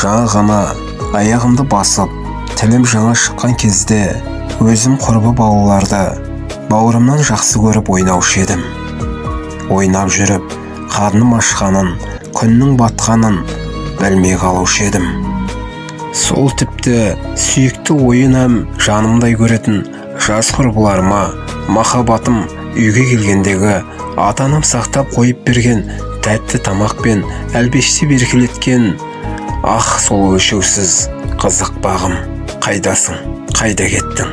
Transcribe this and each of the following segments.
жаңа ғана аяғымды басып, тілім жаңа шыққан кезде өзім құрбы балаларды бауырымнан жақсы көріп ойнаушы едім. Ойнап жүріп, қарным ашқанын, күннің батқанын білмей қалушы едім. Сол тіпті сүйікті ойынам жанымдай көретін жас құрбыларыма махаббатым үйге келгендегі ата-анам сақтап қойып берген тәтті тамақ пен әлбеште беркелеткен сол өлшеусіз қызық бағым. Қайдасың, қайда кеттің?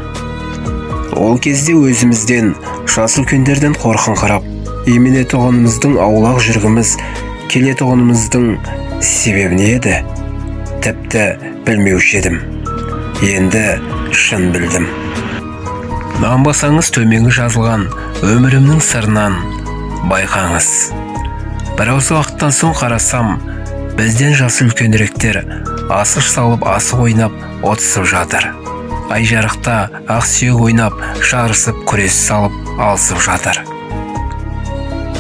Ол кезде өзімізден, жас үлкендерден қорқыңқырап, именетұғынымыздың аулақ жүргіміз келетұғынымыздың себебі не еді? Тіпті білмеуші едім. Енді шын білдім. Нанбасаңыз төменгі жазылған өмірімнің сырынан байқаңыз. Біраз уақыттан соң қарасам, бізден жас үлкеніректер асық салып, асық ойнап отысып жатыр. Ай жарықта ақ сүйек ойнап, жарысып, күрес салып, алысып жатыр.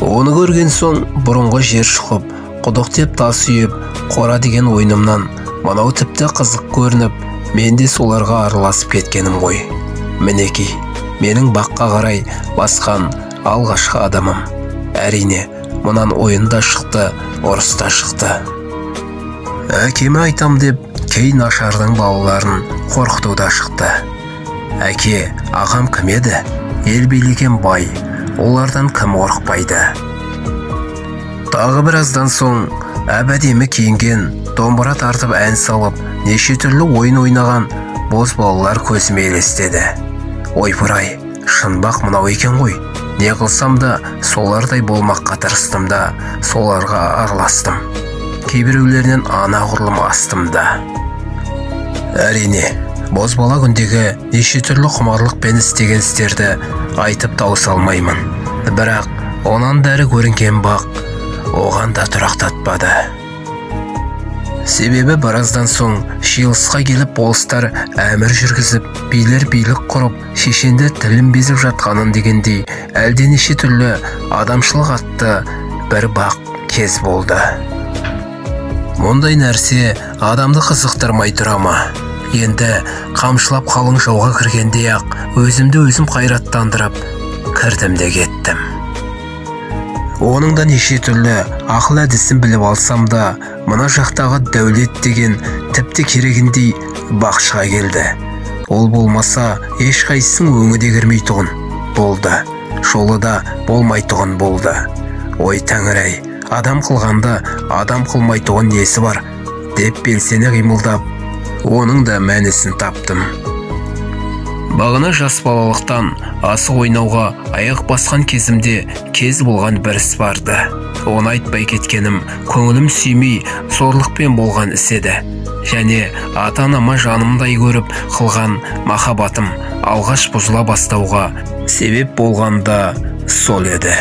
Оны көрген соң бұрынғы жер шұқып, құдық деп тас үйіп, қора деген ойнымнан мынау тіпті қызық көрініп, мен де соларға араласып кеткенім ғой. Мінекей, менің баққа қарай басқан алғашқы адамым. Әрине, мұнан ойында шықты, ұрыста шықты. Әкеме айтам деп, кей нашардың балаларын қорқытуда шықты. Әке, ағам кім еді? Ел билеген бай, олардан кім қорықпайды? Тағы біраздан соң, әбәдемі киінген, домбыра тартып ән салып, неше түрлі ойын ойнаған боз балалар көзіме елестеді. Ойпыр-ай, шынбақ мынау екен ғой. Не қылсам да солардай болмаққа тырыстым да, соларға араластым. Кейбіреулерінен анағұрлым астым да. Әрине, боз бала күндегі неше түрлі құмарлықпен істеген істерді айтып тауыса алмаймын. Бірақ онан дәрі көрінген бақ оған да тұрақтатпады. Себебі біраздан соң шиылысқа келіп болыстар әмір жүргізіп, билер билік құрып, шешенді тілін безіп жатқанын дегендей, әлденеше түрлі адамшылық атты бір бақ кез болды. Мұндай нәрсе адамды қызықтырмай тұра ма? Енді қамшылап қалың жауға кіргенде-ақ өзімді өзім қайраттандырып кірдім де кеттім. Оның да неше түрлі ақыл әдісін біліп алсам да, мына жақтағы дәулет деген тіпті керегіндей бақшыға келді. Ол болмаса ешқайсының өңі де кірмейтұғын болды, жолы да болмайтұғын болды. Ой тәңір-ай, адам қылғанды адам қылмайтұғын несі бар деп белсене қимылдап, оның да мәнісін таптым. Бағына жас балалықтан асық ойнауға аяқ басқан кезімде кез болған бір іс барды. Оны айтпай кеткенім көңілім сүймей сорлықпен болған іс еді. Және ата-анама жанымдай көріп қылған махаббатым алғаш бұзыла бастауға себеп болғанда сол еді.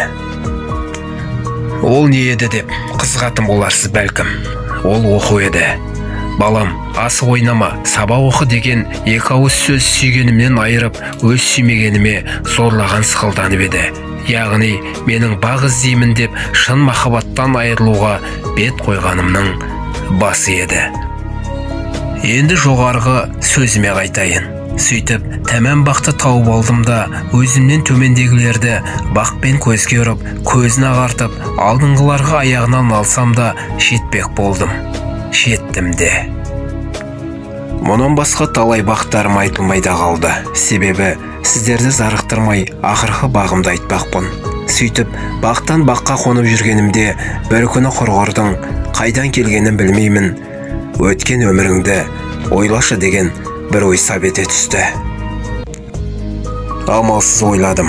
Ол не еді деп қызғатым боларсыз бәлкім. Ол оқу еді. Балам, асық ойнама, сабақ оқы деген екі ауыз сөз сүйгенімнен айырып, өз сүймегеніме зорлаған сықылданып еді. Яғни, менің бақ іздеймін деп шын махаббаттан айырылуға бет қойғанымның басы еді. Енді жоғарғы сөзіме қайтайын. Сөйтіп, тәмәм бақты тауып алдым да, өзімнен төмендегілерді бақпен көзге ұрып, көзін ағартып, алдыңғыларға аяғынан алсам да жетпек болдым. Жеттім де. Мұнан басқа талай бақтарым айтылмай да қалды. Себебі сіздерді зарықтырмай ақырғы бағымды айтпақпын. Сөйтіп, бақтан баққа қонып жүргенімде бір күні құрғырдың қайдан келгенін білмеймін. Өткен өміріңді ойлашы деген бір ой сап ете түсті. Амалсыз ойладым.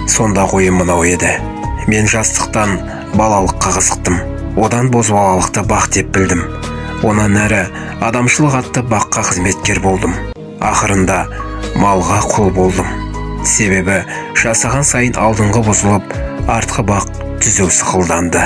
Сонда ойым мынау еді. Мен жастықтан балалыққа қызықтым. Одан бозбалалықты бақ деп білдім. Онан әрі адамшылық атты баққа қызметкер болдым. Ақырында малға құл болдым. Себебі жасаған сайын алдыңғы бұзылып, артқы бақ түзеу сықылданды.